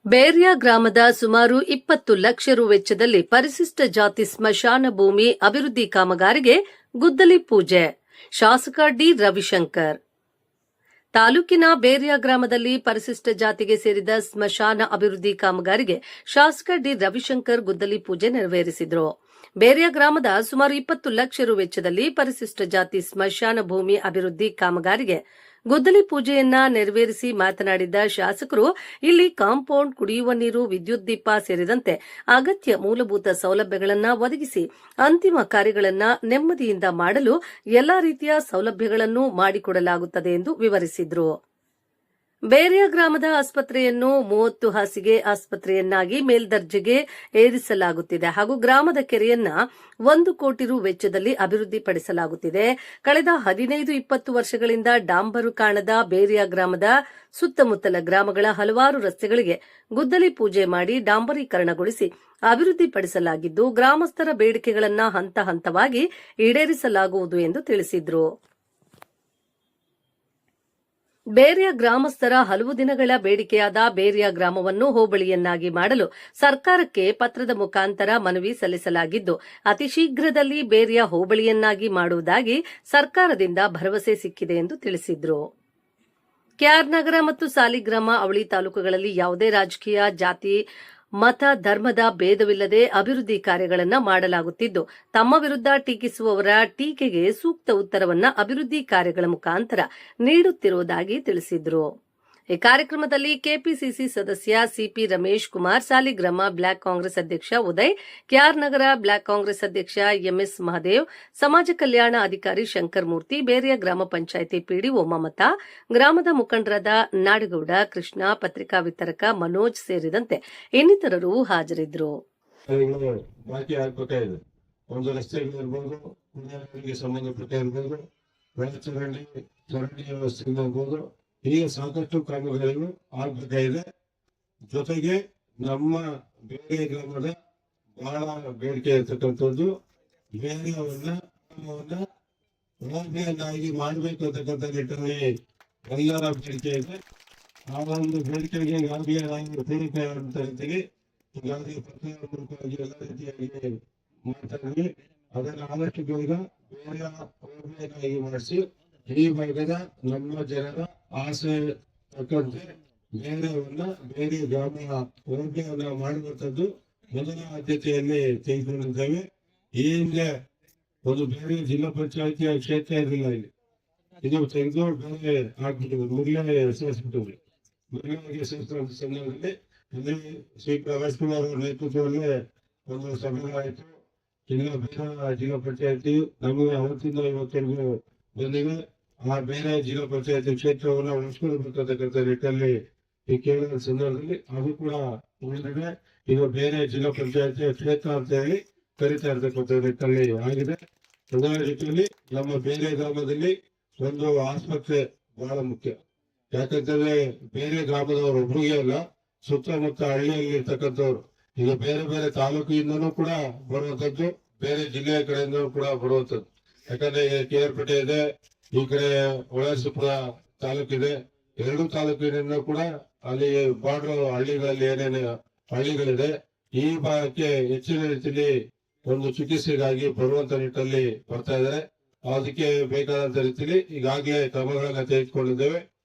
ಬೇರ್ಯ ಗ್ರಾಮದ ಸುಮಾರು 20 ಲಕ್ಷ ರು ವೆಚ್ಚದಲ್ಲಿ ಪರಿಶಿಷ್ಟ ಜಾತಿ ಸ್ಮಶಾನ ಭೂಮಿ ಅಭಿವೃದ್ಧಿ ಕಾಮಗಾರಿಗೆ ಗುದ್ದಲಿ ಪೂಜೆ. ಶಾಸಕ ಡಿ. ರವಿಶಂಕರ್. ತಾಲೂಕಿನ ಬೇರ್ಯ ಗ್ರಾಮದಲ್ಲಿ ಪರಿಶಿಷ್ಟ ಜಾತಿಗೆ ಸೇರಿದ ಸ್ಮಶಾನ ಅಭಿವೃದ್ಧಿ ಕಾಮಗಾರಿಗೆ ಶಾಸಕ ಡಿ. ರವಿಶಂಕರ್ ಗುದ್ದಲಿ ಪೂಜೆ ನೆರವೇರಿಸಿದರು. ಬೇರ್ಯ ಗ್ರಾಮದ ಸುಮಾರು 20 ಲಕ್ಷ ರು ವೆಚ್ಚದಲ್ಲಿ ಪರಿಶಿಷ್ಟ ಜಾತಿ ಸ್ಮಶಾನ ಭೂಮಿ ಅಭಿವೃದ್ಧಿ ಕಾಮಗಾರಿಗೆ ಗುದ್ದಲಿ ಪೂಜೆಯನ್ನ ನೆರವೇರಿಸಿ ಮಾತನಾಡಿದ ಶಾಸಕರು, ಇಲ್ಲಿ ಕಾಂಪೌಂಡ್, ಕುಡಿಯುವ ನೀರು, ವಿದ್ಯುತ್ ದೀಪ ಸೇರಿದಂತೆ ಅಗತ್ಯ ಮೂಲಭೂತ ಸೌಲಭ್ಯಗಳನ್ನು ಒದಗಿಸಿ ಅಂತಿಮ ಕಾರ್ಯಗಳನ್ನು ನೆಮ್ಮದಿಯಿಂದ ಮಾಡಲು ಎಲ್ಲಾ ರೀತಿಯ ಸೌಲಭ್ಯಗಳನ್ನು ಮಾಡಿಕೊಡಲಾಗುತ್ತದೆ ಎಂದು ವಿವರಿಸಿದರು. ಬೇರ್ಯ ಗ್ರಾಮದ ಆಸ್ಪತ್ರೆಯನ್ನು 30 ಹಾಸಿಗೆ ಆಸ್ಪತ್ರೆಯನ್ನಾಗಿ ಮೇಲ್ದರ್ಜೆಗೆ ಏರಿಸಲಾಗುತ್ತಿದೆ ಹಾಗೂ ಗ್ರಾಮದ ಕೆರೆಯನ್ನ 1 ಕೋಟಿ ರು ವೆಚ್ಚದಲ್ಲಿ ಅಭಿವೃದ್ಧಿಪಡಿಸಲಾಗುತ್ತಿದೆ. ಕಳೆದ 15-20 ವರ್ಷಗಳಿಂದ ಡಾಂಬರು ಕಾಣದ ಬೇರ್ಯ ಗ್ರಾಮದ ಸುತ್ತಮುತ್ತಲ ಗ್ರಾಮಗಳ ಹಲವಾರು ರಸ್ತೆಗಳಿಗೆ ಗುದ್ದಲಿ ಪೂಜೆ ಮಾಡಿ ಡಾಂಬರೀಕರಣಗೊಳಿಸಿ ಅಭಿವೃದ್ಧಿಪಡಿಸಲಾಗಿದ್ದು, ಗ್ರಾಮಸ್ಥರ ಬೇಡಿಕೆಗಳನ್ನು ಹಂತ ಹಂತವಾಗಿ ಈಡೇರಿಸಲಾಗುವುದು ಎಂದು ತಿಳಿಸಿದರು. ಬೇರ್ಯ ಗ್ರಾಮಸ್ಥರ ಹಲವು ದಿನಗಳ ಬೇಡಿಕೆಯಾದ ಬೇರ್ಯ ಗ್ರಾಮವನ್ನು ಹೋಬಳಿಯನ್ನಾಗಿ ಮಾಡಲು ಸರ್ಕಾರಕ್ಕೆ ಪತ್ರದ ಮುಖಾಂತರ ಮನವಿ ಸಲ್ಲಿಸಲಾಗಿದ್ದು, ಅತಿ ಶೀಘ್ರದಲ್ಲಿ ಬೇರ್ಯ ಹೋಬಳಿಯನ್ನಾಗಿ ಮಾಡುವುದಾಗಿ ಸರ್ಕಾರದಿಂದ ಭರವಸೆ ಸಿಕ್ಕಿದೆ ಎಂದು ತಿಳಿಸಿದರು. ಕೆಆರ್ ನಗರ ಮತ್ತು ಸಾಲಿಗ್ರಾಮ, ಅವಳಿ ತಾಲೂಕುಗಳಲ್ಲಿ ಯಾವುದೇ ರಾಜಕೀಯ, ಜಾತಿ, ಮತ, ಧರ್ಮದ ಭೇದವಿಲ್ಲದೆ ಅಭಿವೃದ್ಧಿ ಕಾರ್ಯಗಳನ್ನು ಮಾಡಲಾಗುತ್ತಿದ್ದು, ತಮ್ಮ ವಿರುದ್ಧ ಟೀಕಿಸುವವರ ಟೀಕೆಗೆ ಸೂಕ್ತ ಉತ್ತರವನ್ನು ಅಭಿವೃದ್ಧಿ ಕಾರ್ಯಗಳ ಮುಖಾಂತರ ನೀಡುತ್ತಿರುವುದಾಗಿ ತಿಳಿಸಿದರು. ಈ ಕಾರ್ಯಕ್ರಮದಲ್ಲಿ ಕೆಪಿಸಿಸಿ ಸದಸ್ಯ ಸಿಪಿ ರಮೇಶ್ ಕುಮಾರ್, ಸಾಲಿಗ್ರಾಮ ಬ್ಲಾಕ್ ಕಾಂಗ್ರೆಸ್ ಅಧ್ಯಕ್ಷ ಉದಯ್, ಕೆಆರ್ ನಗರ ಬ್ಲಾಕ್ ಕಾಂಗ್ರೆಸ್ ಅಧ್ಯಕ್ಷ ಎಂಎಸ್ ಮಹದೇವ್, ಸಮಾಜ ಕಲ್ಯಾಣ ಅಧಿಕಾರಿ ಶಂಕರ್ ಮೂರ್ತಿ, ಬೇರ್ಯ ಗ್ರಾಮ ಪಂಚಾಯಿತಿ ಪಿಡಿಒ ಮಮತಾ, ಗ್ರಾಮದ ಮುಖಂಡರಾದ ನಾಡಗೌಡ, ಕೃಷ್ಣ, ಪತ್ರಿಕಾ ವಿತರಕ ಮನೋಜ್ ಸೇರಿದಂತೆ ಇನ್ನಿತರರು ಹಾಜರಿದ್ದರು. ಒಂದು ರಸ್ತೆಗಳಿರ್ಬೋದು, ಸಂಬಂಧಪಟ್ಟ ಇರ್ಬೋದು, ಬೆಳಚರಂಡಿ, ಚರಂಡಿ ವ್ಯವಸ್ಥೆ ಇರ್ಬೋದು, ಹೀಗೆ ಸಾಕಷ್ಟು ಕಾಮಗಾರಿಗಳು ಆಗಬೇಕಾಗಿದೆ. ಜೊತೆಗೆ ನಮ್ಮ ಬೇರೆ ಗ್ರಾಮದ ಬಹಳ ಬೇಡಿಕೆ ಇರ್ತಕ್ಕಂಥದ್ದು ಬೇರೆಯವನ್ನ ಹೋಬಳಿಯನ್ನಾಗಿ ಮಾಡಬೇಕು ಅಂತಕ್ಕಂಥ ನಿಟ್ಟಿನಲ್ಲಿ ಎಲ್ಲರ ಬೇಡಿಕೆ ಇದೆ. ಆ ಒಂದು ಬೇಡಿಕೆಗೆ ಈಗಾಗಲೇ ನಾವು ಪೂರೈಕೆ ಅಂತ ಹೇಳ್ತೀವಿ. ಈಗಾಗಲೇ ಪತ್ರಿಕಾ ಮೂಲಕವಾಗಿ ಎಲ್ಲ ರೀತಿಯಾಗಿ ಮಾತಾಡಿ ಅದನ್ನು ಆದಷ್ಟು ಬೇಗ ಬೇರೆ ಹೋಬಳಿಯನ್ನಾಗಿ ಮಾಡಿಸಿ ಈ ಭಾಗದ ನಮ್ಮ ಜನರ ಆಸೆ ತಕ್ಕಂತೆ ಬೇರೆ ಗ್ರಾಮೀಣ ಹೋಬಳಿಯನ್ನ ಮಾಡುವಂಥದ್ದು ಮೊದಲ ಆದ್ಯತೆಯಲ್ಲಿ ತೆಗೆದುಕೊಂಡಿದ್ದೇವೆ. ಈ ಹಿಂದೆ ಒಂದು ಬೇರೆ ಜಿಲ್ಲಾ ಪಂಚಾಯಿತಿಯ ಕ್ಷೇತ್ರ ಇರಲಿಲ್ಲ. ಇಲ್ಲಿ ಇದು ತೆಗೆದು ಬೇರೆ ಆಗ್ಬಿಟ್ಟಿದೆ, ಮೊದಲೇ ಸೇರಿಸ್ಬಿಟ್ಟಿದ್ವಿ. ಮೊದಲಿಗೆ ಸೇರಿಸುವಂತ ಸಂದರ್ಭದಲ್ಲಿ ಇಲ್ಲಿ ಶ್ರೀ ಪ್ರಕಾಶ್ ಕುಮಾರ್ ಅವರ ನೇತೃತ್ವದಲ್ಲೇ ಒಂದು ಸಭೆಗಳಾಯಿತು. ಇನ್ನು ಬೇರೆ ಜಿಲ್ಲಾ ಪಂಚಾಯಿತಿ ನಮಗೆ ಅವತ್ತಿಂದ ಇವತ್ತರೆಗೂ ಬಂದಿವೆ. ಆ ಬೇರೆ ಜಿಲ್ಲಾ ಪಂಚಾಯತಿ ಕ್ಷೇತ್ರವನ್ನು ಉಳಿಸ್ಕೊಳ್ಬೇಕಂತಕ್ಕಂಥ ನಿಟ್ಟಿನಲ್ಲಿ ಈ ಕೇಳಿದ ಸಂದರ್ಭದಲ್ಲಿ ಅದು ಕೂಡ ಉಳಿದಿದೆ. ಈಗ ಬೇರೆ ಜಿಲ್ಲಾ ಪಂಚಾಯತಿ ಕ್ಷೇತ್ರ ಅಂತ ಹೇಳಿ ಕರೀತಾ ಇರ್ತಕ್ಕಂಥ ನಿಟ್ಟಿನಲ್ಲಿ ಆಗಿದೆ. ಅದೇ ರೀತಿಯಲ್ಲಿ ನಮ್ಮ ಬೇರೆ ಗ್ರಾಮದಲ್ಲಿ ಒಂದು ಆಸ್ಪತ್ರೆ ಬಹಳ ಮುಖ್ಯ. ಯಾಕಂತಂದ್ರೆ ಬೇರೆ ಗ್ರಾಮದವರು ಒಬ್ರಿಗೆ ಅಲ್ಲ, ಸುತ್ತಮುತ್ತ ಹಳ್ಳಿಯಲ್ಲಿ ಇರ್ತಕ್ಕಂಥವ್ರು ಈಗ ಬೇರೆ ಬೇರೆ ತಾಲೂಕಿಂದನೂ ಕೂಡ ಬರುವಂತದ್ದು, ಬೇರೆ ಜಿಲ್ಲೆಯ ಕಡೆಯಿಂದನೂ ಕೂಡ ಬರುವಂತದ್ದು. ಯಾಕಂದ್ರೆ ಕೇರ್ಪೇಟೆ ಇದೆ, ಈ ಕಡೆ ಹೊಳಲ್ಸುಪುರ ತಾಲೂಕಿದೆ. 2 ತಾಲೂಕಿನಿಂದ ಕೂಡ ಅಲ್ಲಿ ಬಾರ್ಡರ್ ಹಳ್ಳಿಗಳಲ್ಲಿ ಏನೇನು ಹಳ್ಳಿಗಳಿದೆ ಈ ಭಾಗಕ್ಕೆ ಹೆಚ್ಚಿನ ರೀತಿಯಲ್ಲಿ ಒಂದು ಚಿಕಿತ್ಸೆಗಾಗಿ ಬರುವಂತ ನಿಟ್ಟಿನಲ್ಲಿ ಬರ್ತಾ ಇದ್ದಾರೆ. ಅದಕ್ಕೆ ಬೇಕಾದಂತ ರೀತಿಯಲ್ಲಿ ಈಗಾಗಲೇ ಕ್ರಮಗಳನ್ನ ತೆಗೆದುಕೊಂಡಿದ್ದೇವೆ.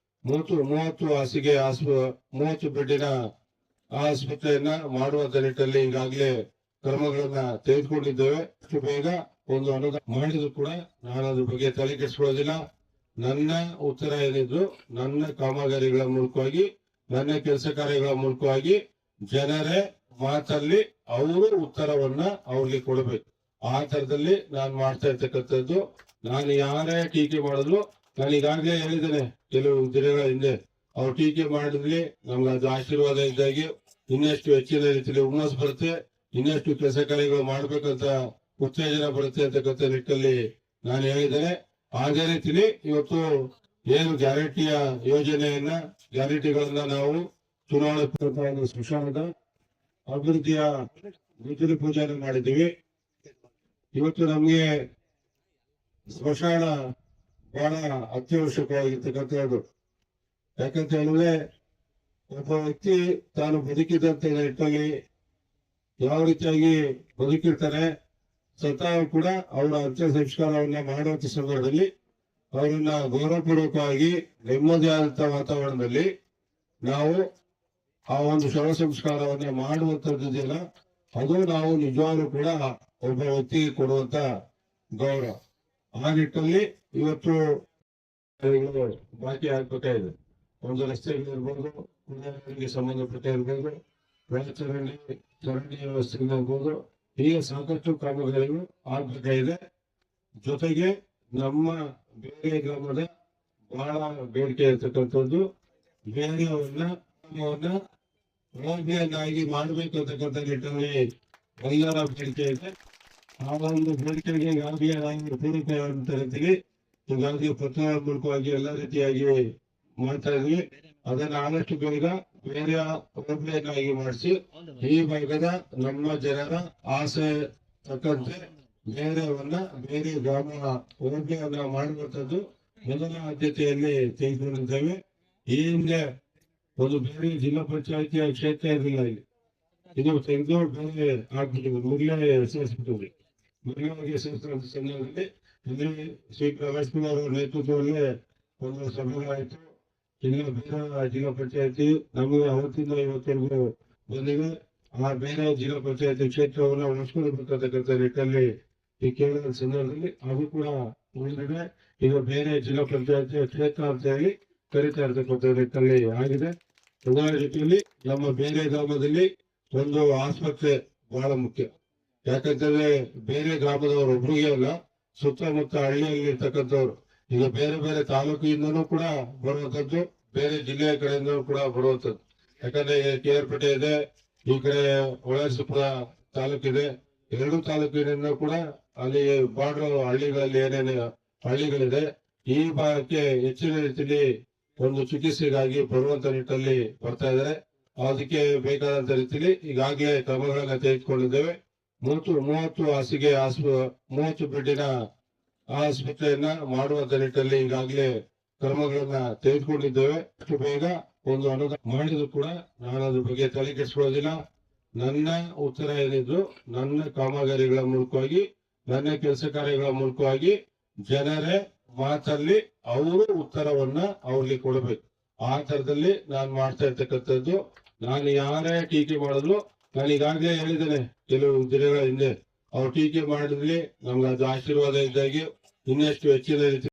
30 ಹಾಸಿಗೆ 30 ಬೆಡ್ಡಿನ ಆಸ್ಪತ್ರೆಯನ್ನ ಮಾಡುವಂತ ನಿಟ್ಟಿನಲ್ಲಿ ಈಗಾಗಲೇ ಕ್ರಮಗಳನ್ನ ತೆಗೆದುಕೊಂಡಿದ್ದೇವೆ. ಅಷ್ಟು ಬೇಗ ಒಂದು ಅನುದಾನ ಮಾಡಿದ್ರು ಕೂಡ ನಾನು ಅದ್ರ ಬಗ್ಗೆ ತಲೆ ಕೆಡಿಸ್ಕೊಳ್ಳೋದಿಲ್ಲ. ನನ್ನ ಉತ್ತರ ಏನಿದ್ರು ನನ್ನ ಕಾಮಗಾರಿಗಳ ಮೂಲಕವಾಗಿ, ನನ್ನ ಕೆಲಸ ಕಾರ್ಯಗಳ ಮೂಲಕವಾಗಿ ಜನರೇ ಮಾತಲ್ಲಿ ಅವರು ಉತ್ತರವನ್ನ ಅವ್ರಿಗೆ ಕೊಡಬೇಕು. ಆ ತರದಲ್ಲಿ ನಾನು ಮಾಡ್ತಾ ಇರ್ತಕ್ಕಂಥದ್ದು. ನಾನು ಯಾರೇ ಟೀಕೆ ಮಾಡಿದ್ರು ನಾನು ಈಗಾಗಲೇ ಹೇಳಿದ್ದೇನೆ, ಕೆಲವು ದಿನಗಳ ಹಿಂದೆ ಅವ್ರು ಟೀಕೆ ಮಾಡಿದ್ವಿ, ನಮ್ಗೆ ಅದು ಆಶೀರ್ವಾದ ಇದ್ದಾಗೆ ಇನ್ನಷ್ಟು ಹೆಚ್ಚಿನ ರೀತಿಯಲ್ಲಿ ಹುಮ್ಮಸ್ ಬರುತ್ತೆ, ಇನ್ನಷ್ಟು ಕೆಲಸ ಕಾರ್ಯಗಳು ಮಾಡ್ಬೇಕಂತ ಉತ್ತೇಜನ ಬರುತ್ತೆ ಅಂತಕ್ಕಂಥ ನಿಟ್ಟಿನಲ್ಲಿ ನಾನು ಹೇಳಿದ್ದೇನೆ. ಅದೇ ರೀತಿಲಿ ಇವತ್ತು ಏನು ಗ್ಯಾರಂಟಿಯ ಯೋಜನೆಯನ್ನ ಗ್ಯಾರಂಟಿಗಳನ್ನ ನಾವು ಚುನಾವಣೆ ಸ್ಮಶಾನದ ಅಭಿವೃದ್ಧಿಯ ಗುದ್ದಲಿ ಪೂಜೆಯನ್ನು ಮಾಡಿದ್ದೀವಿ. ಇವತ್ತು ನಮ್ಗೆ ಸ್ಮಶಾನ ಬಹಳ ಅತ್ಯವಶ್ಯಕವಾಗಿರ್ತಕ್ಕಂಥದ್ದು. ಯಾಕಂತ ಹೇಳಿದ್ರೆ ಒಬ್ಬ ವ್ಯಕ್ತಿ ತಾನು ಬದುಕಿದಂತ ನಿಟ್ಟಿನಲ್ಲಿ ಯಾವ ರೀತಿಯಾಗಿ ಬದುಕಿರ್ತಾರೆ ಸ್ವತಃ ಕೂಡ ಅವರ ಅಂತ್ಯ ಸಂಸ್ಕಾರವನ್ನ ಮಾಡುವಂತ ಸಂದರ್ಭದಲ್ಲಿ ಅವರನ್ನ ಗೌರವಪೂರ್ವಕವಾಗಿ ನೆಮ್ಮದಿಯಾದಂತಹ ವಾತಾವರಣದಲ್ಲಿ ನಾವು ಆ ಒಂದು ಶವ ಸಂಸ್ಕಾರವನ್ನ ಮಾಡುವಂತದ್ದಿದೆಯಲ್ಲ ಅದು ನಾವು ನಿಜವಾಗ್ಲೂ ಕೂಡ ಒಬ್ಬ ವ್ಯಕ್ತಿಗೆ ಕೊಡುವಂತ ಗೌರವ. ಆ ನಿಟ್ಟಿನಲ್ಲಿ ಇವತ್ತು ಬಾಕಿ ಆಗ್ಬೇಕಾಗಿದೆ. ಒಂದು ರಸ್ತೆಗಳಿರ್ಬೋದು, ಕುಡಿಯುವ ಸಂಬಂಧಪಟ್ಟ ಇರ್ಬೋದು, ಒಳಚರಂಡಿ ಚರಂಡಿ ವ್ಯವಸ್ಥೆ ಇರ್ಬೋದು, ಹೀಗೆ ಸಾಕಷ್ಟು ಕಾಮಗಾರಿಗಳು ಆಗ್ಬೇಕಾಗಿದೆ. ಜೊತೆಗೆ ನಮ್ಮ ಬೇರೆ ಗ್ರಾಮದ ಬಹಳ ಬೇಡಿಕೆ ಇರ್ತಕ್ಕಂಥದ್ದು ಬೇರೆಯವನ್ನ ಹೋಗಿಯನ್ನಾಗಿ ಮಾಡಬೇಕು ಅಂತಕ್ಕಂಥ ನಿಟ್ಟಿನಲ್ಲಿ ಎಲ್ಲರ ಬೇಡಿಕೆ ಇದೆ. ಆ ಒಂದು ಬೇಡಿಕೆಗೆ ಗಾಂಧಿಯನ್ನಾಗಿ ಪೂರೈಕೆಯಾದಂತ ರೀತಿಯಲ್ಲಿ ಗಾಂಧಿ ಪತ್ರ ಮೂಲಕವಾಗಿ ಎಲ್ಲ ರೀತಿಯಾಗಿ ಮಾಡ್ತಾ ಇದ್ವಿ. ಅದನ್ನ ಆದಷ್ಟು ಬೇಗ ಬೇರೆ ಹೋಬಳಿಯನ್ನಾಗಿ ಮಾಡಿಸಿ ಈ ಭಾಗದ ನಮ್ಮ ಜನರ ಆಸೆ ತಕ್ಕಂತೆ ಬೇರೆ ಗ್ರಾಮ ಹೋಬಳಿಯನ್ನ ಮಾಡುವಂತದ್ದು ಮೊದಲ ಆದ್ಯತೆಯಲ್ಲಿ ತೆಗೆದುಕೊಂಡಿದ್ದೇವೆ. ಈ ಹಿಂದೆ ಒಂದು ಬೇರೆ ಜಿಲ್ಲಾ ಪಂಚಾಯತಿಯ ಕ್ಷೇತ್ರ ಇರಲಿಲ್ಲ. ಇಲ್ಲಿ ಇದು ತೆಗೆದು ಬೇರೆ ಆಗ್ಬಿಟ್ಟಿದೆ, ಮುರ್ಲೆ ಸೇರಿಸ್ಬಿಟ್ಟಿದ್ವಿ. ಮುರ್ಲೆಗೆ ಸೇರಿಸುವಂತ ಸಂದರ್ಭದಲ್ಲಿ ಇಲ್ಲಿ ಶ್ರೀ ಪ್ರಕಾಶ್ ಕುಮಾರ್ ಅವರ ನೇತೃತ್ವದಲ್ಲಿ ಒಂದು ಸಭೆಗಳಾಯಿತು. ಇನ್ನು ಬೇರೆ ಜಿಲ್ಲಾ ಪಂಚಾಯತಿ ನಮಗೆ ಅವತ್ತಿಂದ ಇವತ್ತರೆಗೂ ಬಂದಿದೆ. ಆ ಬೇರೆ ಜಿಲ್ಲಾ ಪಂಚಾಯತಿ ಕ್ಷೇತ್ರವನ್ನು ಉಳಿಸ್ಕೊಳ್ಬೇಕಂತಕ್ಕಂಥ ನಿಟ್ಟಿನಲ್ಲಿ ಈ ಕೇರಳದ ಸಂದರ್ಭದಲ್ಲಿ ಅದು ಕೂಡ ಉಳಿದಿದೆ. ಈಗ ಬೇರೆ ಜಿಲ್ಲಾ ಪಂಚಾಯತಿ ಕ್ಷೇತ್ರ ಅಂತ ಹೇಳಿ ಕರೀತಾ ಇರ್ತಕ್ಕಂಥ ನಿಟ್ಟಿನಲ್ಲಿ ಆಗಿದೆ. ಅದೇ ರೀತಿಯಲ್ಲಿ ನಮ್ಮ ಬೇರೆ ಗ್ರಾಮದಲ್ಲಿ ಒಂದು ಆಸ್ಪತ್ರೆ ಬಹಳ ಮುಖ್ಯ. ಯಾಕಂತಂದ್ರೆ ಬೇರೆ ಗ್ರಾಮದವರು ಒಬ್ರಿಗೆ ಅಲ್ಲ, ಸುತ್ತಮುತ್ತ ಹಳ್ಳಿಯಲ್ಲಿ ಇರ್ತಕ್ಕಂಥವ್ರು ಈಗ ಬೇರೆ ಬೇರೆ ತಾಲೂಕಿನಿಂದನೂ ಕೂಡ ಬರುವಂತದ್ದು, ಬೇರೆ ಜಿಲ್ಲೆಯ ಕಡೆಯಿಂದ ಕೂಡ ಬರುವಂತದ್ದು. ಯಾಕಂದ್ರೆ ಕೇರ್ಪೇಟೆ ಇದೆ, ಈ ಕಡೆ ಹೊಳಲ್ಸುಪುರ ತಾಲೂಕಿದೆ. ಎರಡು ತಾಲೂಕಿನಿಂದ ಕೂಡ ಅಲ್ಲಿ ಬಾರ್ಡರ್ ಹಳ್ಳಿಗಳಲ್ಲಿ ಏನೇನು ಹಳ್ಳಿಗಳಿದೆ ಈ ಭಾಗಕ್ಕೆ ಹೆಚ್ಚಿನ ರೀತಿಯಲ್ಲಿ ಒಂದು ಚಿಕಿತ್ಸೆಗಾಗಿ ಬರುವಂತ ನಿಟ್ಟಿನಲ್ಲಿ ಬರ್ತಾ ಇದ್ದಾರೆ. ಅದಕ್ಕೆ ಬೇಕಾದಂತ ರೀತಿಯಲ್ಲಿ ಈಗಾಗಲೇ ಕ್ರಮಗಳನ್ನ ತೆಗೆದುಕೊಂಡಿದ್ದೇವೆ. 30 ಹಾಸಿಗೆ 30 ಬೆಡ್ಡಿನ ಆಸ್ಪತ್ರೆಯನ್ನ ಮಾಡುವಂತ ನಿಟ್ಟಿನಲ್ಲಿ ಈಗಾಗಲೇ ಕ್ರಮಗಳನ್ನ ತೆಗೆದುಕೊಂಡಿದ್ದೇವೆ. ಅಷ್ಟು ಬೇಗ ಒಂದು ಅನುದಾನ ಮಾಡಿದ್ರು ಕೂಡ ನಾನು ಅದ್ರ ಬಗ್ಗೆ ತಲೆ ಕೆಡಿಸ್ಕೊಳ್ಳೋದಿಲ್ಲ. ನನ್ನ ಉತ್ತರ ಏನಿದ್ರು ನನ್ನ ಕಾಮಗಾರಿಗಳ ಮೂಲಕವಾಗಿ, ನನ್ನ ಕೆಲಸ ಕಾರ್ಯಗಳ ಮೂಲಕವಾಗಿ ಜನರೇ ಮಾತಲ್ಲಿ ಅವರು ಉತ್ತರವನ್ನ ಅವ್ರಿಗೆ ಕೊಡಬೇಕು. ಆ ತರದಲ್ಲಿ ನಾನು ಮಾಡ್ತಾ ಇರ್ತಕ್ಕಂಥದ್ದು. ನಾನು ಯಾರೇ ಟೀಕೆ ಮಾಡಿದ್ರು ನಾನು ಈಗಾಗಲೇ ಹೇಳಿದ್ದೇನೆ ಕೆಲವು ದಿನಗಳ ಹಿಂದೆ, ಅವ್ರು ಟೀಕೆ ಮಾಡಿದ್ಲಿ ನಮ್ಗೆ ಅದು ಆಶೀರ್ವಾದ ಇದ್ದಾಗಿ ಇನ್ನಷ್ಟು ಹೆಚ್ಚಿನ ರೀತಿ